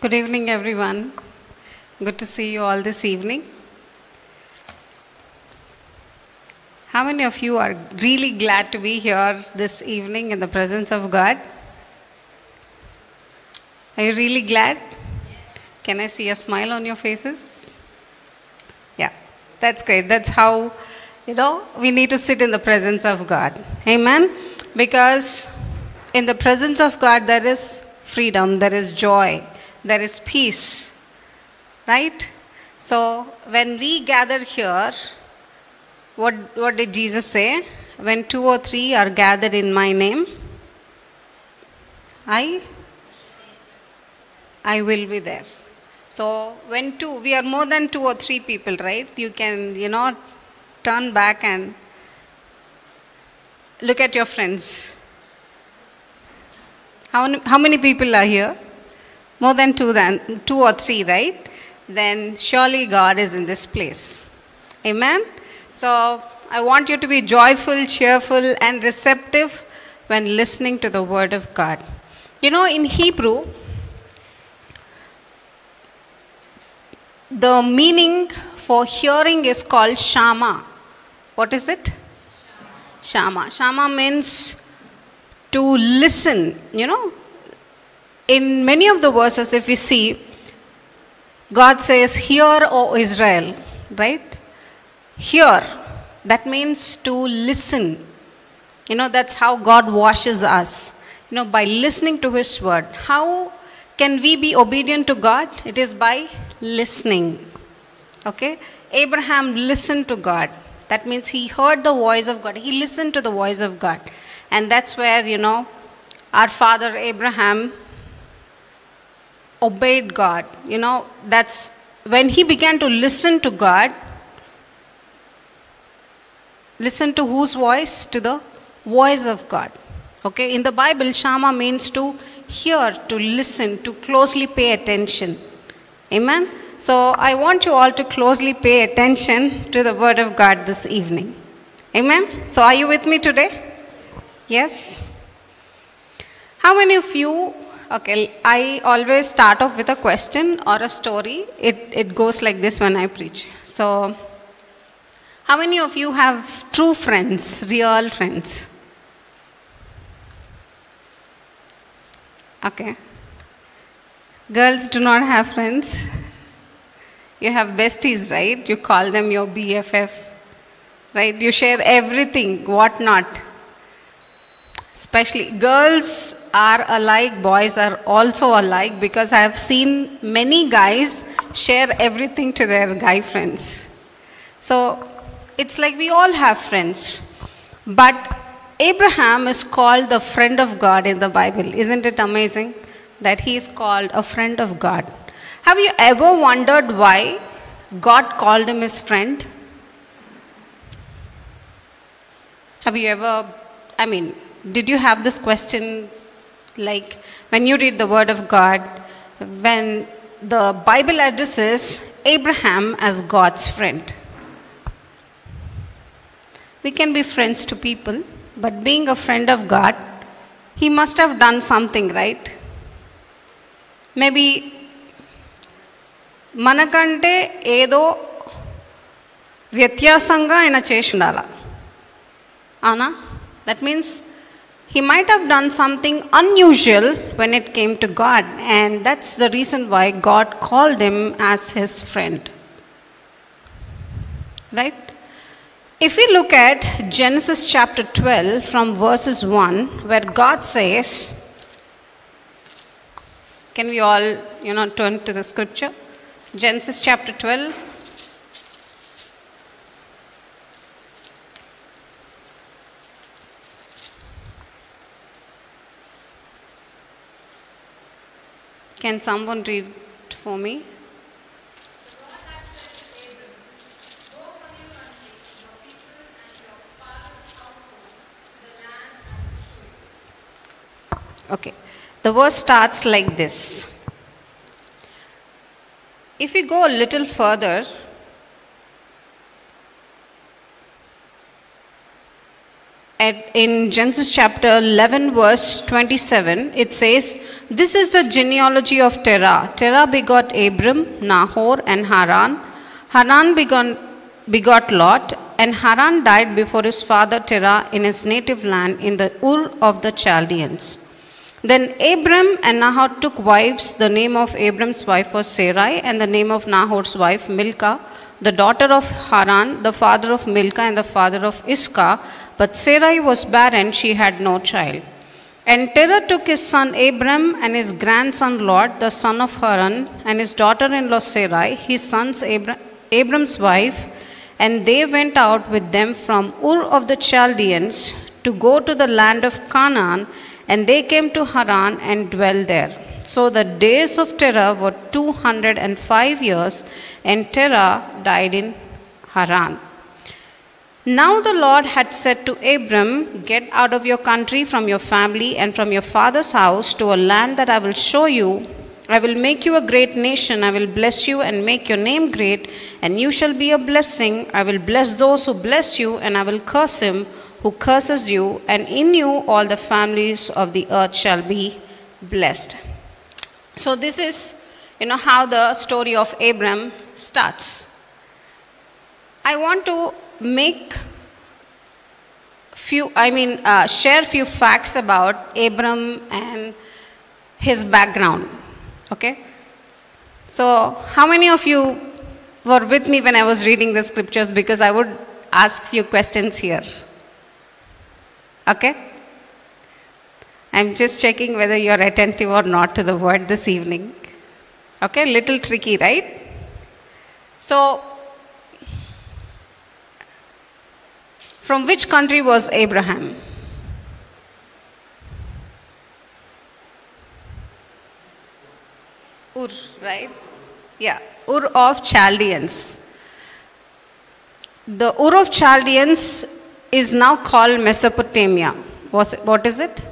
Good evening, everyone. Good to see you all this evening. How many of you are really glad to be here this evening in the presence of God? Are you really glad? Yes. Can I see a smile on your faces? Yeah, that's great. That's how, we need to sit in the presence of God. Amen? Because in the presence of God, there is freedom, there is joy, there is peace. Right? So, when we gather here, what did Jesus say? When 2 or 3 are gathered in my name, I will be there. So, when we are more than 2 or 3 people, right? You can, turn back and look at your friends. How many people are here? More than 2 or 3, right? Then surely God is in this place. Amen? So, I want you to be joyful, cheerful, and receptive when listening to the Word of God. In Hebrew, the meaning for hearing is called shama. What is it? Shama. Shama means to listen, In many of the verses, if we see, God says, "Hear, O Israel," right? Hear. That means to listen. That's how God washes us. By listening to His word. How can we be obedient to God? It is by listening. Okay? Abraham listened to God. That means he heard the voice of God. He listened to the voice of God. And that's where, our father Abraham obeyed God. That's when he began to listen to God. Listen to whose voice? To the voice of God. Okay, in the Bible, Shama means to hear, to listen, to closely pay attention. Amen? So, I want you all to closely pay attention to the Word of God this evening. Amen? So, are you with me today? Yes? How many of you, okay, I always start off with a question or a story. It goes like this when I preach. So, how many of you have true friends, real friends? Okay. Girls do not have friends. You have besties, right? You call them your BFF, right? You share everything, what not. Especially girls are alike, boys are also alike, because I have seen many guys share everything to their guy friends. So it's like we all have friends. But Abraham is called the friend of God in the Bible. Isn't it amazing that he is called a friend of God? Have you ever wondered why God called him his friend? Have you ever, did you have this question, like when you read the Word of God, when the Bible addresses Abraham as God's friend? We can be friends to people, but being a friend of God, he must have done something, right? Maybe మనకంటే ఏదో వ్యత్యాసంగా ఆయన చేసి ఉండాలా అవునా? That means he might have done something unusual when it came to God, and that's the reason why God called him as his friend. Right? If we look at Genesis chapter 12 from verses 1, where God says, can we all, turn to the scripture? Genesis chapter 12. Can someone read for me? Okay, the verse starts like this. If we go a little further, in Genesis chapter 11 verse 27, it says, "This is the genealogy of Terah. Terah begot Abram, Nahor and Haran. Haran begot Lot, and Haran died before his father Terah in his native land in the Ur of the Chaldeans. Then Abram and Nahor took wives. The name of Abram's wife was Sarai, and the name of Nahor's wife Milcah, the daughter of Haran, the father of Milcah and the father of Iscah. But Sarai was barren, she had no child. And Terah took his son Abram and his grandson Lot, the son of Haran, and his daughter-in-law Sarai, his son's Abram's wife, and they went out with them from Ur of the Chaldeans to go to the land of Canaan, and they came to Haran and dwelt there. So the days of Terah were 205 years, and Terah died in Haran. Now the Lord had said to Abram, "Get out of your country, from your family, and from your father's house to a land that I will show you. I will make you a great nation. I will bless you and make your name great, and you shall be a blessing. I will bless those who bless you, and I will curse him who curses you, and in you all the families of the earth shall be blessed." So this is, how the story of Abram starts. I want to share few facts about Abram and his background. Okay? So how many of you were with me when I was reading the scriptures? Because I would ask few questions here. Okay? I'm just checking whether you're attentive or not to the word this evening. Okay, little tricky, right? So, from which country was Abraham? Ur, right? Yeah, Ur of Chaldeans. The Ur of Chaldeans is now called Mesopotamia. What is it?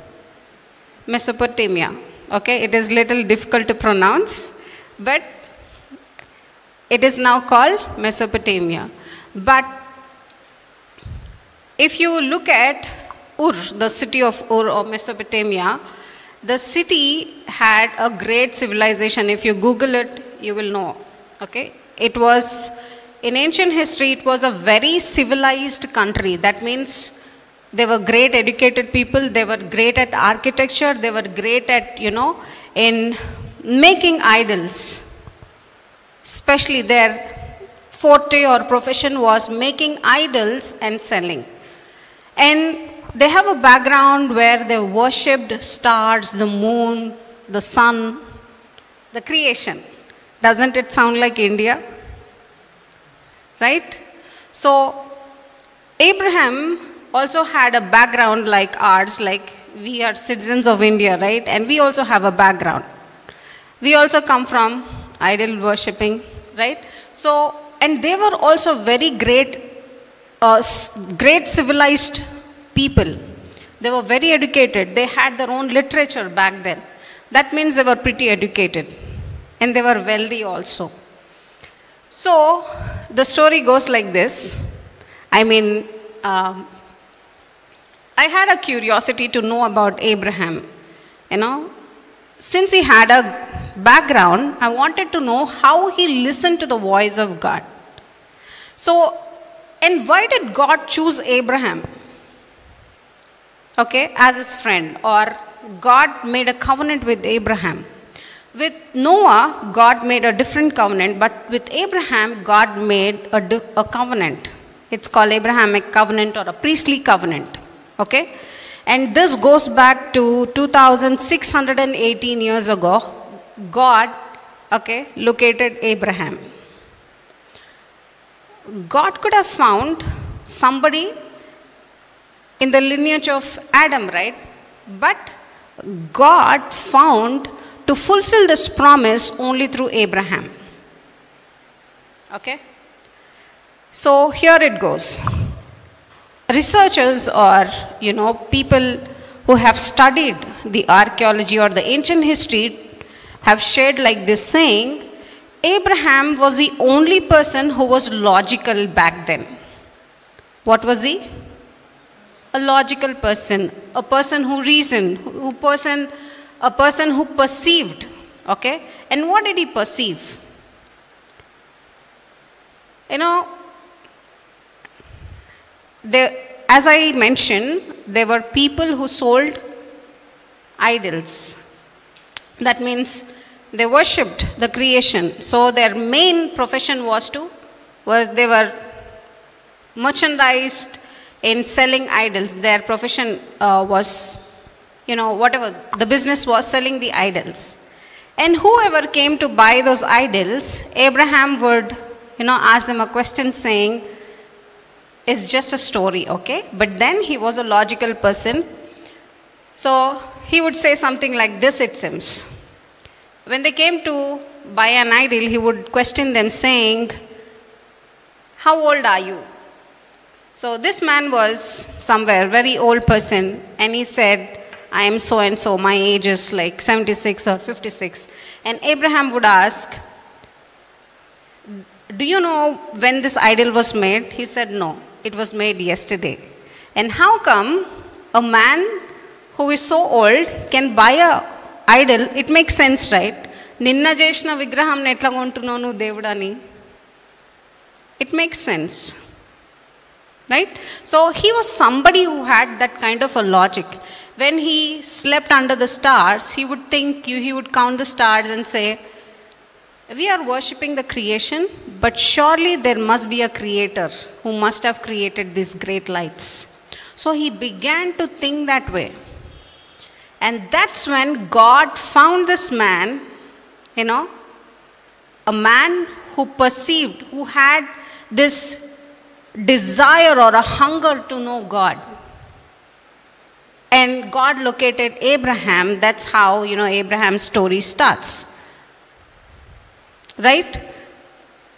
Mesopotamia. Okay, it is little difficult to pronounce, but it is now called Mesopotamia. But if you look at Ur, the city of Ur or Mesopotamia, the city had a great civilization. If you Google it, you will know. Okay, it was, in ancient history, it was a very civilized country. That means they were great educated people, they were great at architecture, they were great at, in making idols. Especially their forte or profession was making idols and selling. And they have a background where they worshipped stars, the moon, the sun, the creation. Doesn't it sound like India? Right? So, Abraham also had a background like ours, like we are citizens of India, right? And we also have a background. We also come from idol worshipping, right? So, and they were also very great civilized people. They were very educated. They had their own literature back then. That means they were pretty educated. And they were wealthy also. So, the story goes like this. I had a curiosity to know about Abraham. Since he had a background, I wanted to know how he listened to the voice of God. So, and why did God choose Abraham? Okay, as his friend, or God made a covenant with Abraham. With Noah, God made a different covenant, but with Abraham, God made a covenant. It's called Abrahamic covenant or a priestly covenant. Okay, and this goes back to 2,618 years ago. God, located Abraham. God could have found somebody in the lineage of Adam, right? But God found to fulfill this promise only through Abraham. Okay? So here it goes. Researchers or, people who have studied the archaeology or the ancient history have shared like this saying, Abraham was the only person who was logical back then. What was he? a logical person, a person who reasoned, a person who perceived. Okay? And what did he perceive? You know, as I mentioned, there were people who sold idols. That means they worshipped the creation. So their main profession they were merchandised in selling idols. Their profession was, whatever the business was, selling the idols. And whoever came to buy those idols, Abraham would, ask them a question saying, it's just a story, okay? But then he was a logical person. So he would say something like this, it seems. When they came to buy an idol, he would question them saying, how old are you? So this man was somewhere, very old person, and he said, I am so and so, my age is like 76 or 56. And Abraham would ask, do you know when this idol was made? He said, no, it was made yesterday. And how come a man who is so old can buy a idol? It makes sense, right? Ninna chesina vigraham ne etla kontunnao nu devudani. It makes sense. Right? So he was somebody who had that kind of a logic. When he slept under the stars, he would he would count the stars and say, we are worshipping the creation, but surely there must be a creator who must have created these great lights. So he began to think that way. And that's when God found this man, a man who perceived, who had this desire or a hunger to know God. And God located Abraham. That's how, Abraham's story starts. Right?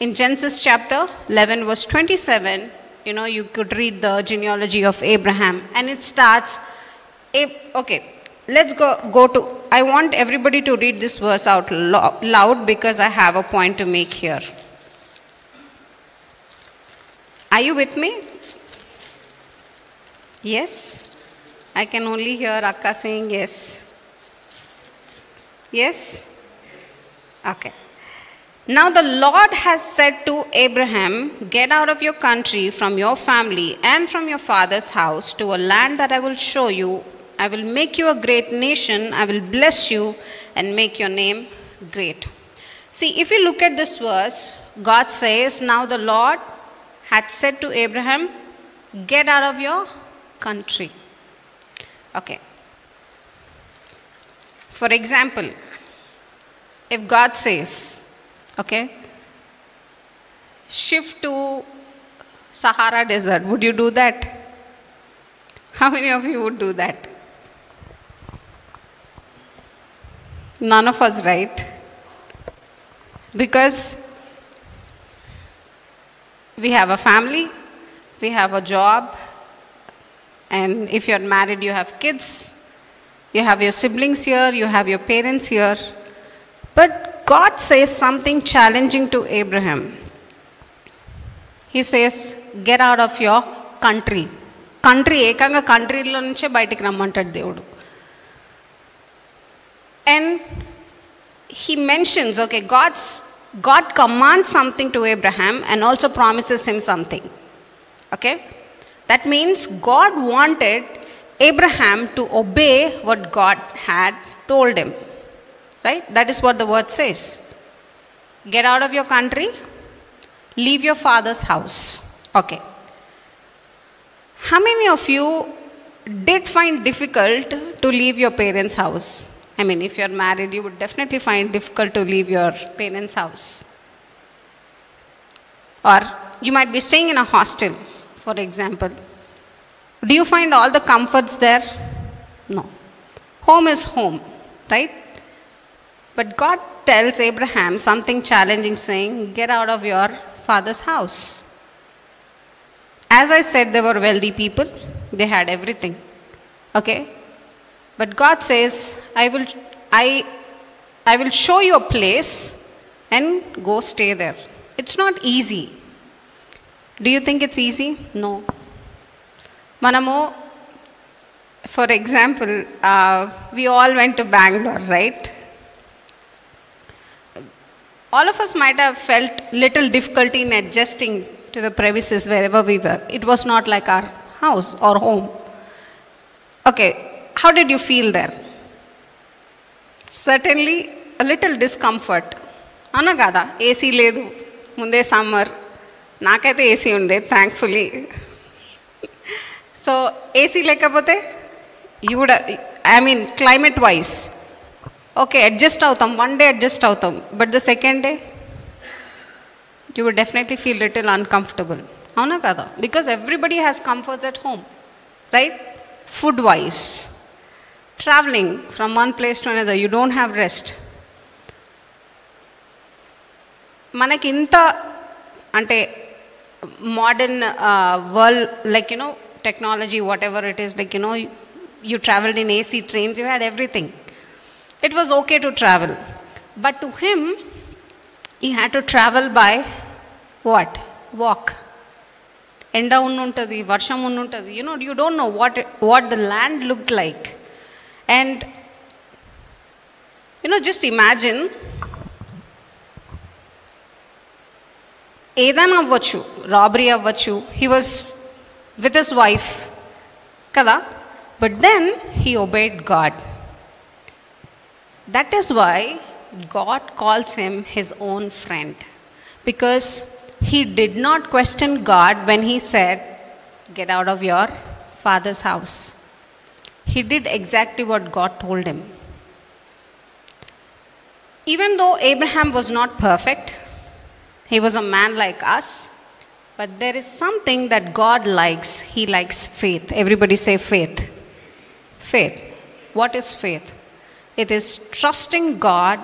In Genesis chapter 11 verse 27, you could read the genealogy of Abraham. And it starts, okay, let's go to, I want everybody to read this verse out loud because I have a point to make here. Are you with me? Yes? I can only hear Akka saying yes. Yes? Okay. Now the Lord has said to Abraham, get out of your country, from your family, and from your father's house to a land that I will show you. I will make you a great nation. I will bless you and make your name great. See, if you look at this verse, God says, now the Lord had said to Abraham, get out of your country. Okay. For example, if God says, okay, shift to Sahara Desert, would you do that? How many of you would do that? None of us, right? Because we have a family, we have a job, and if you're married, you have kids, you have your siblings here, you have your parents here. But God says something challenging to Abraham. He says, get out of your country. Ekanga country lo nunche bayatiki rammantadu Devudu. And he mentions, okay, God commands something to Abraham and also promises him something. Okay? That means God wanted Abraham to obey what God had told him. Right? That is what the word says. Get out of your country, leave your father's house. Okay. How many of you did find difficult to leave your parents' house? I mean, if you're married, you would definitely find difficult to leave your parents' house. Or you might be staying in a hostel, for example. Do you find all the comforts there? No. Home is home, right? But God tells Abraham something challenging, saying, get out of your father's house. As I said, they were wealthy people. They had everything. Okay? But God says, I will show you a place and go stay there. It's not easy. Do you think it's easy? No. Manamu For example, we all went to Bangalore, right? All of us might have felt little difficulty in adjusting to the premises wherever we were. It was not like our house or home. Okay, how did you feel there? Certainly a little discomfort. Ana kada, AC ledu, munde summer, nakaithe AC unde, thankfully. So, AC lekapote, you would, climate wise, okay, adjust outam, one day adjust outam, but the second day, you would definitely feel little uncomfortable. Avuna kada? Because everybody has comforts at home, right? Food wise, traveling from one place to another, you don't have rest. Manaki inta ante modern world, like technology, whatever it is, like you traveled in AC trains, you had everything. It was okay to travel. But to him, he had to travel by what? Walk. Enda unnuntadi, varsham unnuntadi. You don't know what the land looked like. And, just imagine, ఏదైనా అవ్వచ్చు, robbery అవ్వచ్చు, he was with his wife, kada? But then he obeyed God. That is why God calls him his own friend. Because he did not question God when he said, get out of your father's house. He did exactly what God told him. Even though Abraham was not perfect, he was a man like us, but there is something that God likes. He likes faith. Everybody say faith. Faith. What is faith? It is trusting God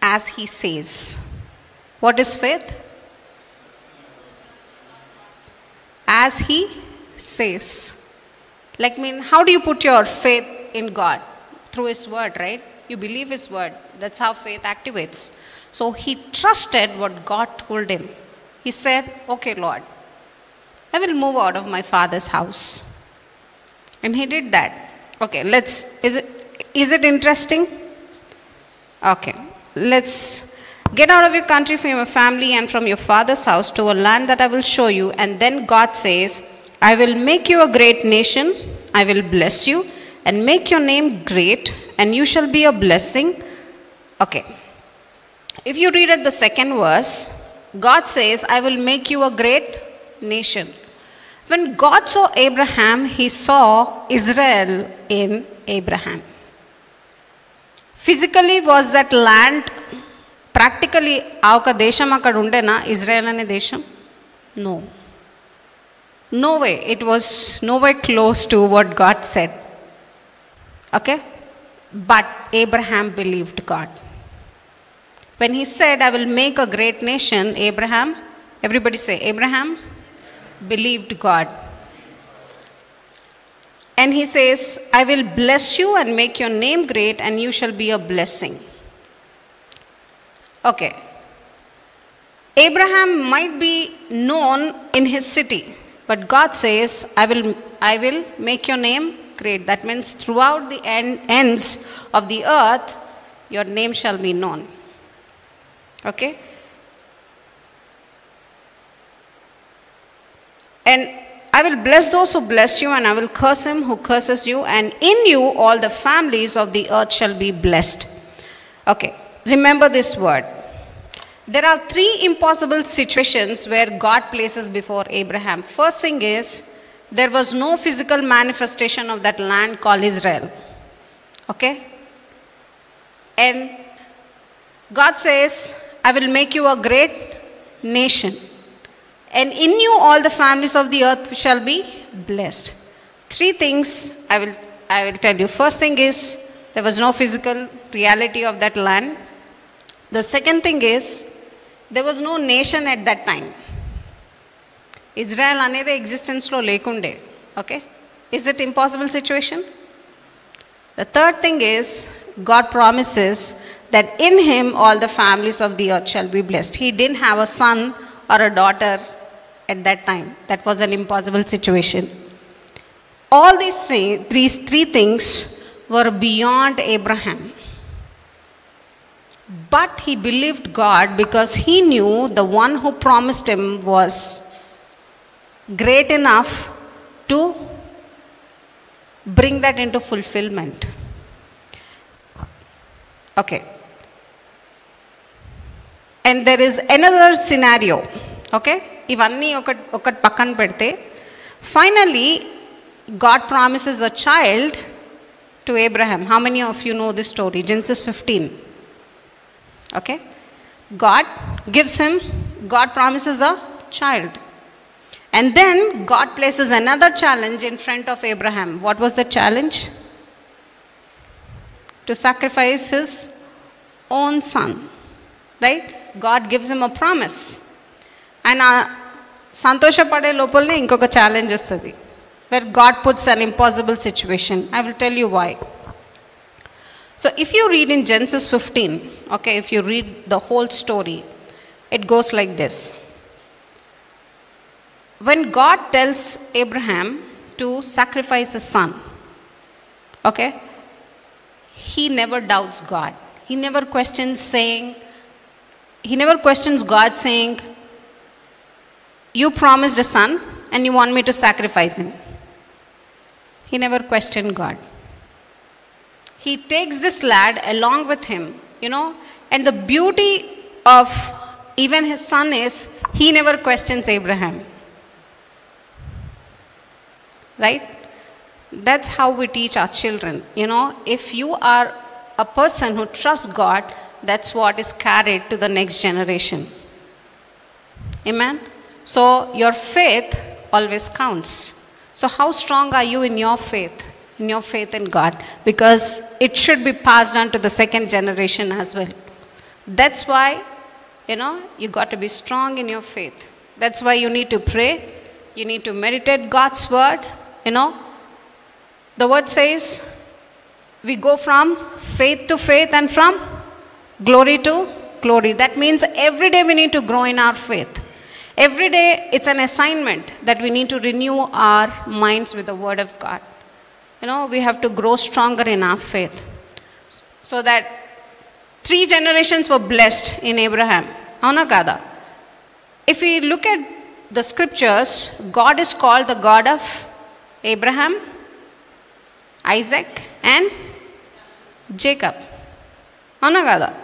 as he says. What is faith? As he says. Like, how do you put your faith in God? Through his word, right? You believe his word. That's how faith activates. So he trusted what God told him. He said, okay, Lord, I will move out of my father's house. And he did that. Okay, is it interesting? Okay, let's get out of your country, from your family and from your father's house to a land that I will show you. And then God says, I will make you a great nation. I will bless you and make your name great, and you shall be a blessing. Okay. If you read at the second verse, God says, I will make you a great nation. When God saw Abraham, he saw Israel in Abraham. Physically, was that land practically auka desham akkada undena, Israel ane desham? No. No way. It was nowhere close to what God said. Okay? But Abraham believed God. When he said, I will make a great nation, Abraham, everybody say, Abraham believed God. And he says, I will bless you and make your name great, and you shall be a blessing. Okay. Abraham might be known in his city, but God says, I will make your name great. That means throughout the ends of the earth, your name shall be known. Okay? And I will bless those who bless you, and I will curse him who curses you, and in you all the families of the earth shall be blessed. Okay, remember this word. There are three impossible situations where God places before Abraham. First thing is, there was no physical manifestation of that land called Israel. Okay? And God says, I will make you a great nation. And in you all the families of the earth shall be blessed. Three things I will tell you. First thing is, there was no physical reality of that land. The second thing is, there was no nation at that time. Israel anede existence lo lekunde. Okay? Is it impossible situation? The third thing is, God promises that in him all the families of the earth shall be blessed. He didn't have a son or a daughter at that time. That was an impossible situation. All these three things were beyond Abraham. But he believed God because he knew the one who promised him was great enough to bring that into fulfillment. Okay. And there is another scenario. Okay. Ivanni okat pakkan pedte. Finally, God promises a child to Abraham. How many of you know this story? Genesis 15. Okay. God promises a child. And then God places another challenge in front of Abraham. What was the challenge? To sacrifice his own son. Right? God gives him a promise. And Santosha Pade Lopalne inkoka challenge vastadi, where God puts an impossible situation. I will tell you why. So if you read in Genesis 15, okay, if you read the whole story, it goes like this. When God tells Abraham to sacrifice his son, okay, he never doubts God. He never questions God saying, you promised a son and you want me to sacrifice him. He never questioned God. He takes this lad along with him, and the beauty of even his son is, he never questions Abraham. Right? That's how we teach our children. If you are a person who trusts God, that's what is carried to the next generation. Amen? So your faith always counts. So how strong are you in your faith? In your faith in God? Because it should be passed on to the second generation as well. That's why, you got to be strong in your faith. That's why you need to pray. You need to meditate God's word. The word says, we go from faith to faith and from glory to glory. That means every day we need to grow in our faith. Every day it's an assignment that we need to renew our minds with the word of God. We have to grow stronger in our faith. So that 3 generations were blessed in Abraham. Avuna kada? If we look at the scriptures, God is called the God of Abraham, Isaac and Jacob. Avuna kada?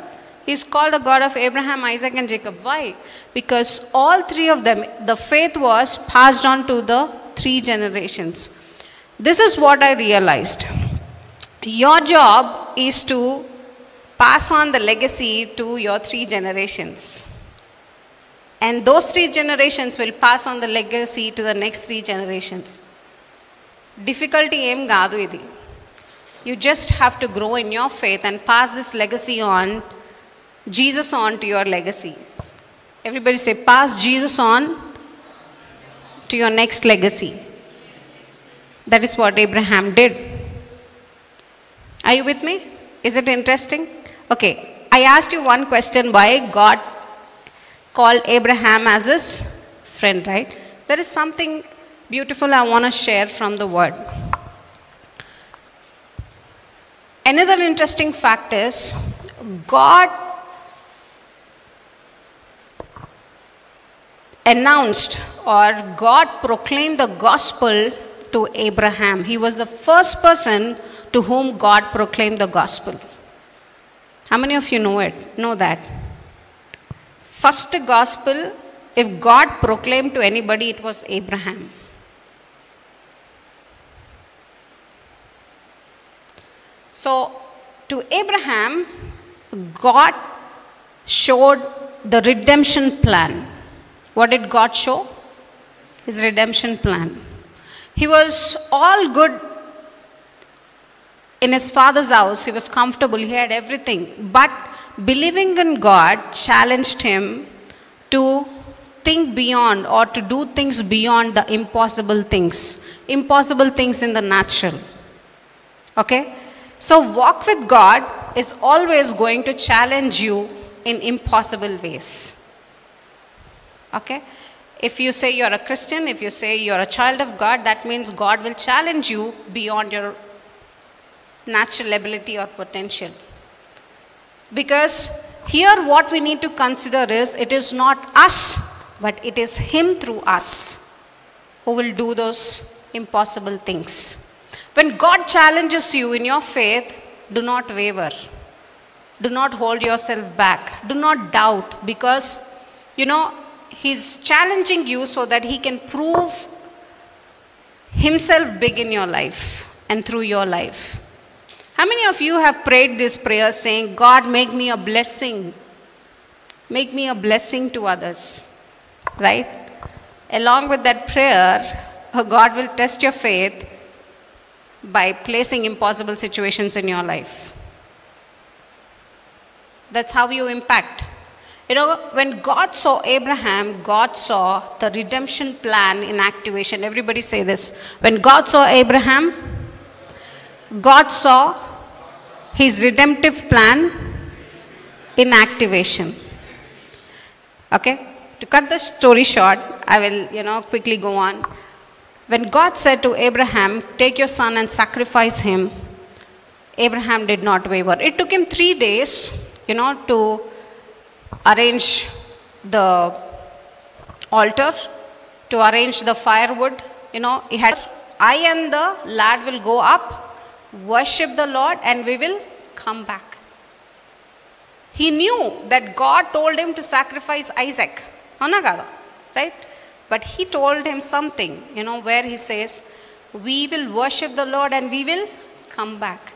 He is called the God of Abraham, Isaac and Jacob. Why? Because all 3 of them, the faith was passed on to the 3 generations. This is what I realized. Your job is to pass on the legacy to your 3 generations. And those 3 generations will pass on the legacy to the next 3 generations. Difficulty em gaadu idi. You just have to grow in your faith and pass this legacy on, Jesus on to your legacy. Everybody say, pass Jesus on to your next legacy. That is what Abraham did. Are you with me? Is it interesting? Okay, I asked you one question, why God called Abraham as his friend, right? There is something beautiful I want to share from the word. Another interesting fact is, God announced or God proclaimed the gospel to Abraham. He was the first person to whom God proclaimed the gospel. How many of you know that? First gospel, if God proclaimed to anybody, it was Abraham. So, to Abraham, God showed the redemption plan. What did God show? His redemption plan. He was all good in his father's house. He was comfortable. He had everything. But believing in God challenged him to think beyond or to do things beyond the impossible things. Impossible things in the natural. Okay? So walk with God is always going to challenge you in impossible ways. Okay? If you say you're a Christian, if you say you're a child of God, that means God will challenge you beyond your natural ability or potential. Because here what we need to consider is, it is not us, but it is Him through us who will do those impossible things. When God challenges you in your faith, do not waver. Do not hold yourself back. Do not doubt, because, He's challenging you so that He can prove Himself big in your life and through your life. How many of you have prayed this prayer saying, God, make me a blessing. Make me a blessing to others. Right? Along with that prayer, God will test your faith by placing impossible situations in your life. That's how you impact. When God saw Abraham, God saw the redemption plan in activation. Everybody say this. When God saw Abraham, God saw His redemptive plan in activation. Okay? To cut the story short, I will, quickly go on. When God said to Abraham, take your son and sacrifice him, Abraham did not waver. It took him 3 days, to arrange the altar, to arrange the firewood. He had, I and the lad will go up, worship the Lord, and we will come back. He knew that God told him to sacrifice Isaac. Right? But He told him something, where He says, we will worship the Lord and we will come back.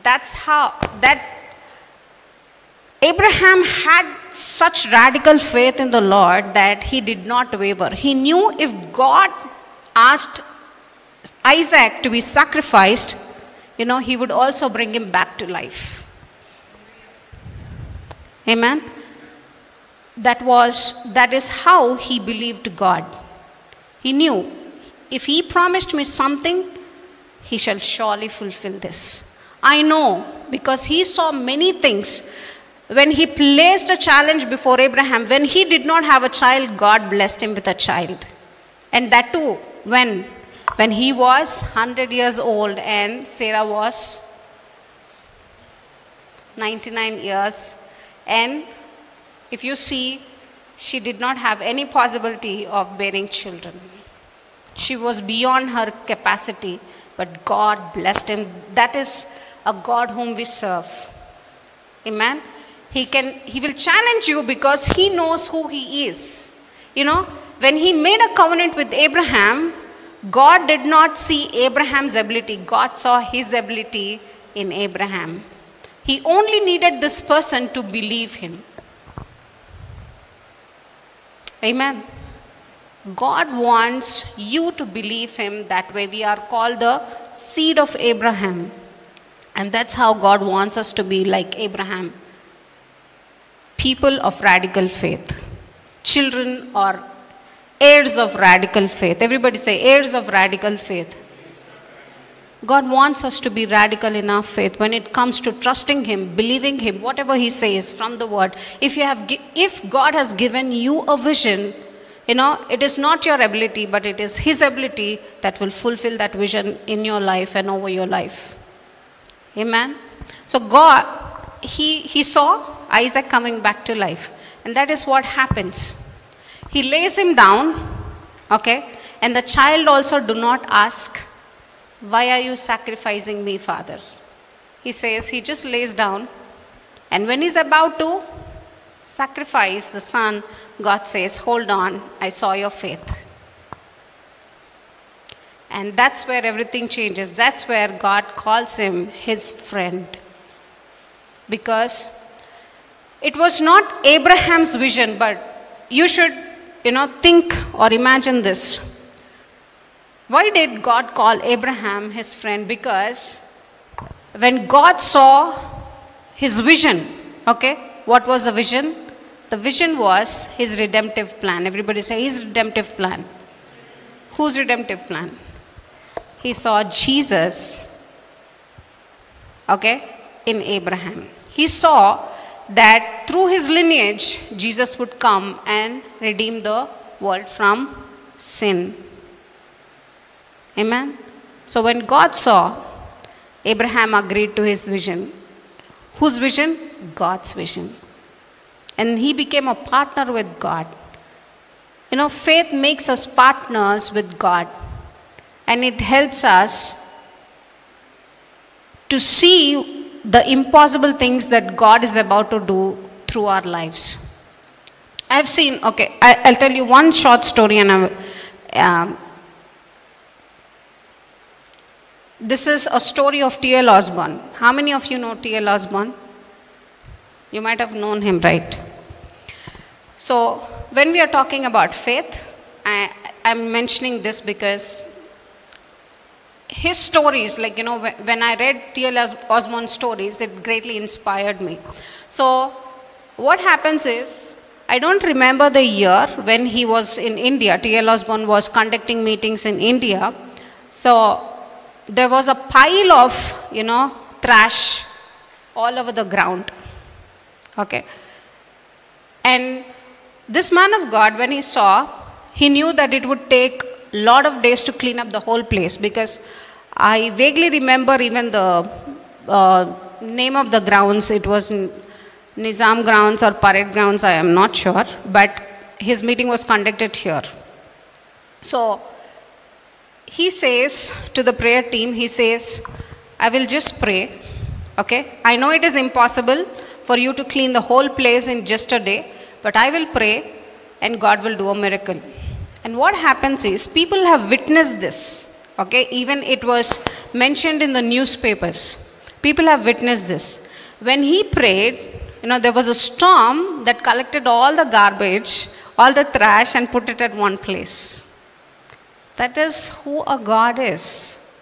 That's how, that Abraham had such radical faith in the Lord that he did not waver. He knew if God asked Isaac to be sacrificed, He would also bring him back to life. Amen. That is how he believed God. He knew, if He promised me something, He shall surely fulfill this. I know, because he saw many things. When He placed a challenge before Abraham, when he did not have a child, God blessed him with a child. And that too, when he was 100 years old and Sarah was 99 years. And if you see, she did not have any possibility of bearing children. She was beyond her capacity, but God blessed him. That is a God whom we serve. Amen. He will challenge you because He knows who He is. When He made a covenant with Abraham, God did not see Abraham's ability. God saw His ability in Abraham. He only needed this person to believe Him. Amen. God wants you to believe Him. That way we are called the seed of Abraham. And that's how God wants us to be, like Abraham. People of radical faith. Children or heirs of radical faith. Everybody say, heirs of radical faith. God wants us to be radical in our faith when it comes to trusting Him, believing Him, whatever He says from the Word. If God has given you a vision, it is not your ability, but it is His ability that will fulfill that vision in your life and over your life. Amen. So God, He saw Isaac coming back to life. And that is what happens. He lays him down, okay? And the child also do not ask, why are you sacrificing me, Father? He says, he just lays down. And when he's about to sacrifice the son, God says, hold on, I saw your faith. And that's where everything changes. That's where God calls him His friend. Because it was not Abraham's vision, but you should, think or imagine this. Why did God call Abraham His friend? Because when God saw his vision, okay, what was the vision? The vision was His redemptive plan. Everybody say His redemptive plan. Whose redemptive plan? He saw Jesus, okay, in Abraham. He saw that through his lineage, Jesus would come and redeem the world from sin. Amen. So when God saw, Abraham agreed to his vision. Whose vision? God's vision. And he became a partner with God. You know, faith makes us partners with God. And it helps us to see the impossible things that God is about to do through our lives. I've seen, okay, I'll tell you one short story, and this is a story of T.L. Osborne. How many of you know T.L. Osborne? You might have known him, right? So, when we are talking about faith, I'm mentioning this because his stories, like, you know, when I read T.L. Osborne's stories, it greatly inspired me. So, what happens is, I don't remember the year when he was in India. T.L. Osborne was conducting meetings in India. So, there was a pile of, you know, trash all over the ground. Okay. And this man of God, when he saw, he knew that it would take a lot of days to clean up the whole place, because I vaguely remember even the name of the grounds. It was Nizam grounds or Parade grounds, I am not sure, but his meeting was conducted here. So he says to the prayer team, he says, I will just pray, okay? I know it is impossible for you to clean the whole place in just a day, but I will pray and God will do a miracle. And what happens is, people have witnessed this, okay? Even it was mentioned in the newspapers. People have witnessed this. When he prayed, you know, there was a storm that collected all the garbage, all the trash, and put it at one place. That is who a God is.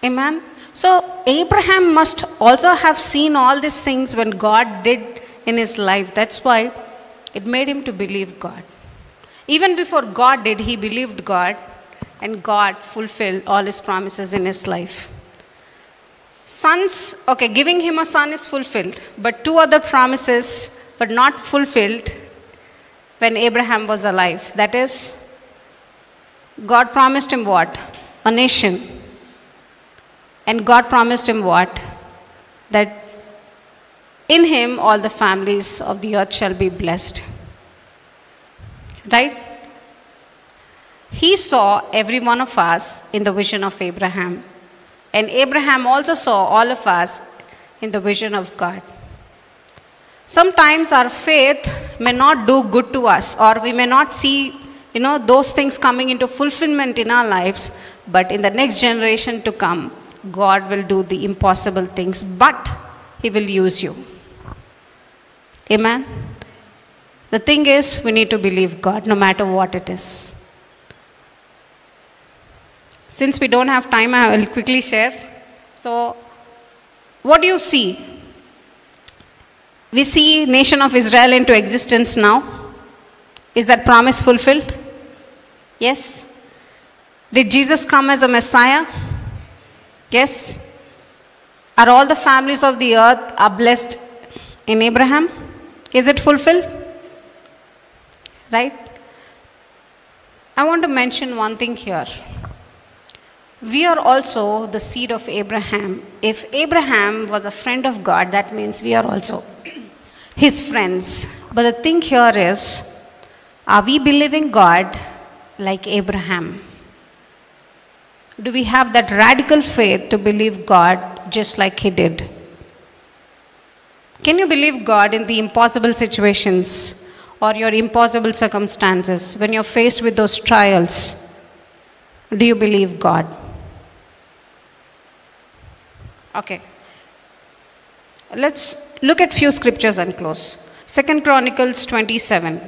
Amen. So Abraham must also have seen all these things when God did in his life. That's why it made him to believe God. Even before God did, he believed God, and God fulfilled all his promises in his life. Sons, okay, giving him a son is fulfilled, but two other promises were not fulfilled when Abraham was alive. That is, God promised him what? A nation. And God promised him what? That in him all the families of the earth shall be blessed. Right? He saw every one of us in the vision of Abraham. And Abraham also saw all of us in the vision of God. Sometimes our faith may not do good to us, or we may not see, you know, those things coming into fulfillment in our lives, but in the next generation to come, God will do the impossible things, but he will use you. Amen. The thing is, we need to believe God no matter what it is. Since we don't have time, I will quickly share. So, what do you see? We see nation of Israel into existence now. Is that promise fulfilled? Yes. Did Jesus come as a Messiah? Yes. Are all the families of the earth are blessed in Abraham? Is it fulfilled? Right? I want to mention one thing here. We are also the seed of Abraham. If Abraham was a friend of God, that means we are also his friends. But the thing here is, are we believing God like Abraham? Do we have that radical faith to believe God just like he did? Can you believe God in the impossible situations or your impossible circumstances? When you're faced with those trials, do you believe God? Okay. Let's look at few scriptures and close. 2 Chronicles 27.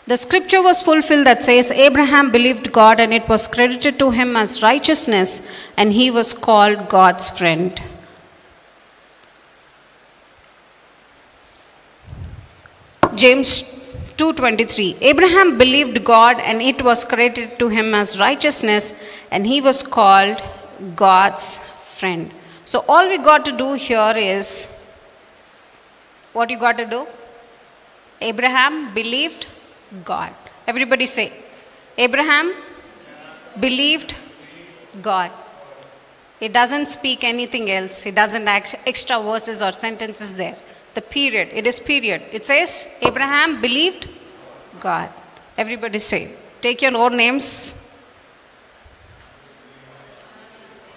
The scripture was fulfilled that says, Abraham believed God and it was credited to him as righteousness, and he was called God's friend. James 2:23. Abraham believed God and it was credited to him as righteousness, and he was called God's friend. So all we got to do here is, what you got to do? Abraham believed God. Everybody say, Abraham believed God. It doesn't speak anything else. It doesn't add extra verses or sentences there. The period, it is period. It says, Abraham believed God. Everybody say, take your own names.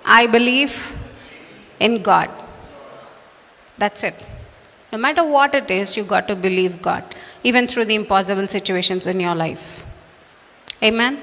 I believe in God. That's it. No matter what it is, you got to believe God, even through the impossible situations in your life. Amen.